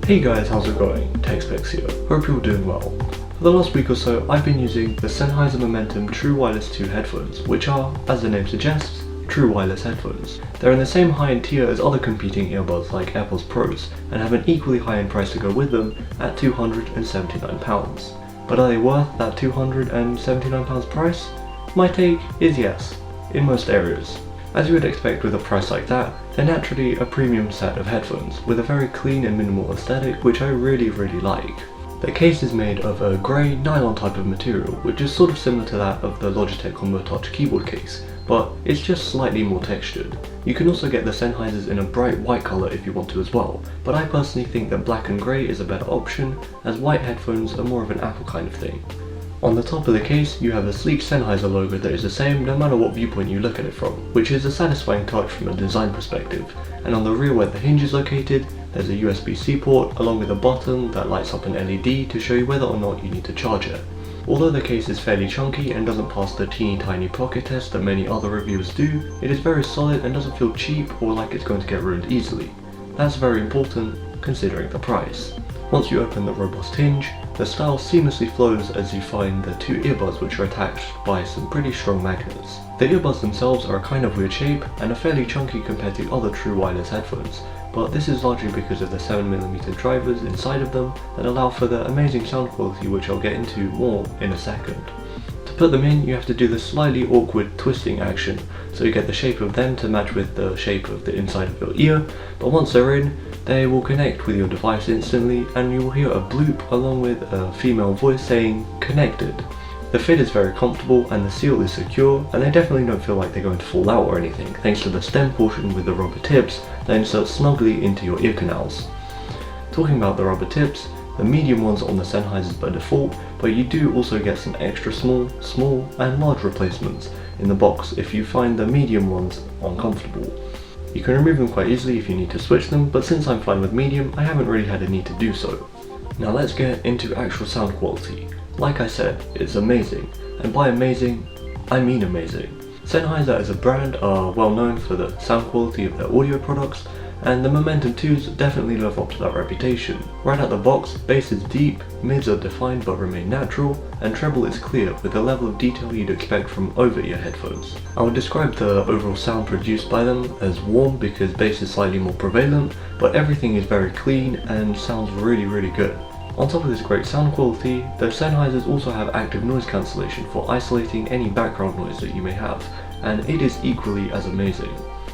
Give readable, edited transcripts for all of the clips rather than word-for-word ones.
Hey guys, how's it going? TechSpecs here. Hope you're doing well. For the last week or so, I've been using the Sennheiser Momentum True Wireless 2 headphones, which are, as the name suggests, true wireless headphones. They're in the same high-end tier as other competing earbuds like AirPods Pros, and have an equally high-end price to go with them at £279. But are they worth that £279 price? My take is yes, in most areas. As you would expect with a price like that, they're naturally a premium set of headphones, with a very clean and minimal aesthetic which I really like. The case is made of a grey nylon type of material, which is sort of similar to that of the Logitech Combo Touch keyboard case, but it's just slightly more textured. You can also get the Sennheisers in a bright white colour if you want to as well, but I personally think that black and grey is a better option, as white headphones are more of an Apple kind of thing. On the top of the case, you have the sleek Sennheiser logo that is the same no matter what viewpoint you look at it from, which is a satisfying touch from a design perspective. And on the rear where the hinge is located, there's a USB-C port along with a button that lights up an LED to show you whether or not you need to charge it. Although the case is fairly chunky and doesn't pass the teeny tiny pocket test that many other reviewers do, it is very solid and doesn't feel cheap or like it's going to get ruined easily. That's very important considering the price. Once you open the robust hinge, the style seamlessly flows as you find the two earbuds which are attached by some pretty strong magnets. The earbuds themselves are a kind of weird shape and are fairly chunky compared to other true wireless headphones, but this is largely because of the 7mm drivers inside of them that allow for the amazing sound quality which I'll get into more in a second. To put them in, you have to do the slightly awkward twisting action, so you get the shape of them to match with the shape of the inside of your ear, but once they're in, they will connect with your device instantly and you will hear a bloop along with a female voice saying connected. The fit is very comfortable and the seal is secure, and they definitely don't feel like they're going to fall out or anything thanks to the stem portion with the rubber tips that insert snugly into your ear canals. Talking about the rubber tips, the medium ones on the Sennheisers by default, but you do also get some extra small and large replacements in the box if you find the medium ones uncomfortable. You can remove them quite easily if you need to switch them, but since I'm fine with medium, I haven't really had a need to do so. Now let's get into actual sound quality. Like I said, it's amazing, and by amazing, I mean amazing. Sennheiser as a brand are well known for the sound quality of their audio products, and the Momentum 2s definitely live up to that reputation. Right out the box, bass is deep, mids are defined but remain natural, and treble is clear with the level of detail you'd expect from over-ear headphones. I would describe the overall sound produced by them as warm because bass is slightly more prevalent, but everything is very clean and sounds really good. On top of this great sound quality, the Sennheisers also have active noise cancellation for isolating any background noise that you may have, and it is equally as amazing.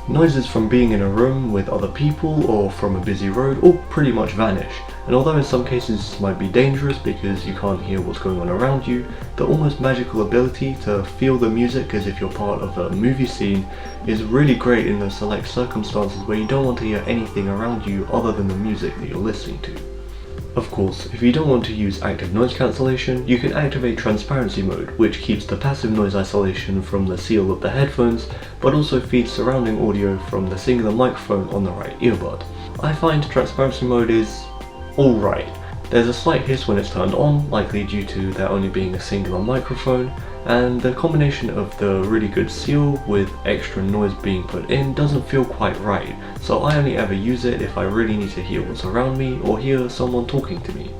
Noises from being in a room with other people or from a busy road all pretty much vanish, and although in some cases this might be dangerous because you can't hear what's going on around you, the almost magical ability to feel the music as if you're part of a movie scene is really great in those select circumstances where you don't want to hear anything around you other than the music that you're listening to. Of course, if you don't want to use active noise cancellation, you can activate transparency mode, which keeps the passive noise isolation from the seal of the headphones, but also feeds surrounding audio from the singular microphone on the right earbud. I find transparency mode is alright. There's a slight hiss when it's turned on, likely due to there only being a singular microphone, and the combination of the really good seal with extra noise being put in doesn't feel quite right, so I only ever use it if I really need to hear what's around me or hear someone talking to me.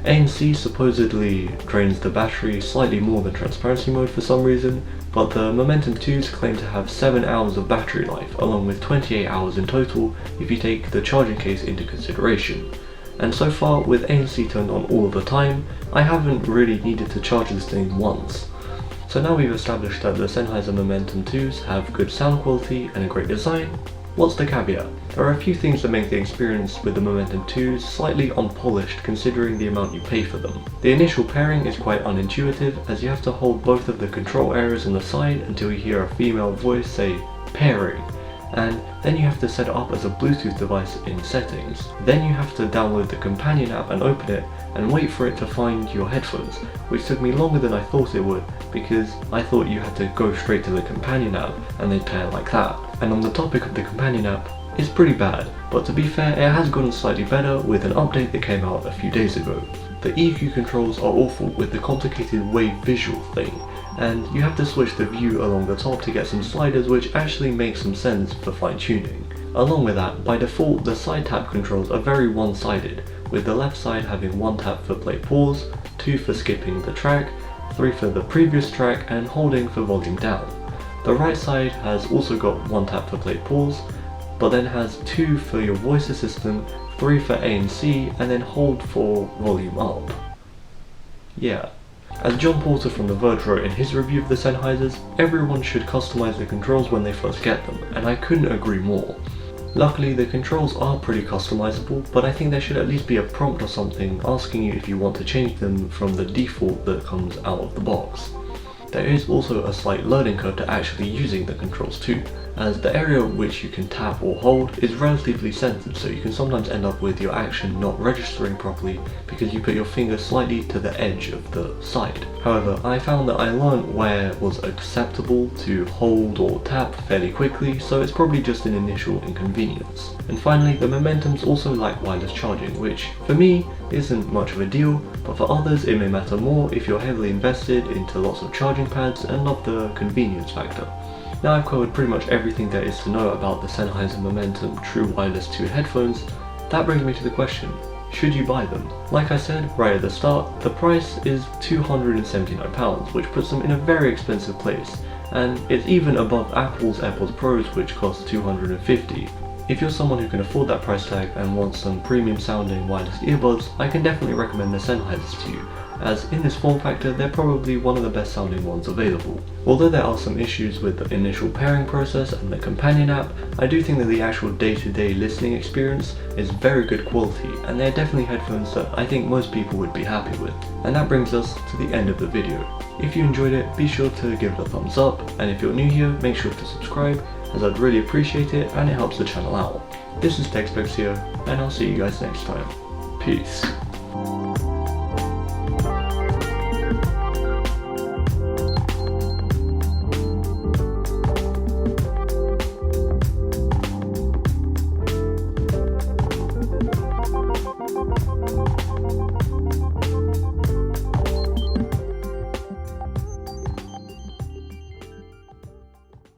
ANC supposedly drains the battery slightly more than transparency mode for some reason, but the Momentum 2s claim to have 7 hours of battery life, along with 28 hours in total if you take the charging case into consideration. And so far, with ANC turned on all of the time, I haven't really needed to charge this thing once. So now we've established that the Sennheiser Momentum 2s have good sound quality and a great design. What's the caveat? There are a few things that make the experience with the Momentum 2s slightly unpolished considering the amount you pay for them. The initial pairing is quite unintuitive as you have to hold both of the control areas on the side until you hear a female voice say pairing, and then you have to set it up as a Bluetooth device in settings. Then you have to download the companion app and open it and wait for it to find your headphones, which took me longer than I thought it would because I thought you had to go straight to the companion app and they'd pair like that. And on the topic of the companion app, it's pretty bad, but to be fair, it has gotten slightly better with an update that came out a few days ago. The EQ controls are awful with the complicated wave visual thing, and you have to switch the view along the top to get some sliders which actually make some sense for fine tuning. Along with that, by default the side tap controls are very one-sided, with the left side having 1 tap for play pause, 2 for skipping the track, 3 for the previous track, and holding for volume down. The right side has also got 1 tap for play pause, but then has 2 for your voice assistant, 3 for A and C, and then hold for volume up. Yeah. As John Porter from The Verge wrote in his review of the Sennheisers, everyone should customize the controls when they first get them, and I couldn't agree more. Luckily, the controls are pretty customizable, but I think there should at least be a prompt or something asking you if you want to change them from the default that comes out of the box. There is also a slight learning curve to actually using the controls too, as the area which you can tap or hold is relatively sensitive, so you can sometimes end up with your action not registering properly because you put your finger slightly to the edge of the side. However, I found that I learned where it was acceptable to hold or tap fairly quickly, so it's probably just an initial inconvenience. And finally, the Momentums also like wireless charging, which for me isn't much of a deal, but for others it may matter more if you're heavily invested into lots of charging pads and love the convenience factor. Now I've covered pretty much everything there is to know about the Sennheiser Momentum True Wireless 2 headphones. That brings me to the question, should you buy them? Like I said right at the start, the price is £279, which puts them in a very expensive place, and it's even above Apple's AirPods Pros, which cost $250. If you're someone who can afford that price tag and wants some premium sounding wireless earbuds, I can definitely recommend the Sennheisers to you, as in this form factor they're probably one of the best sounding ones available. Although there are some issues with the initial pairing process and the companion app, I do think that the actual day-to-day listening experience is very good quality, and they're definitely headphones that I think most people would be happy with. And that brings us to the end of the video. If you enjoyed it, be sure to give it a thumbs up, and if you're new here, make sure to subscribe, as I'd really appreciate it and it helps the channel out. This is TechSpecs here, and I'll see you guys next time. Peace.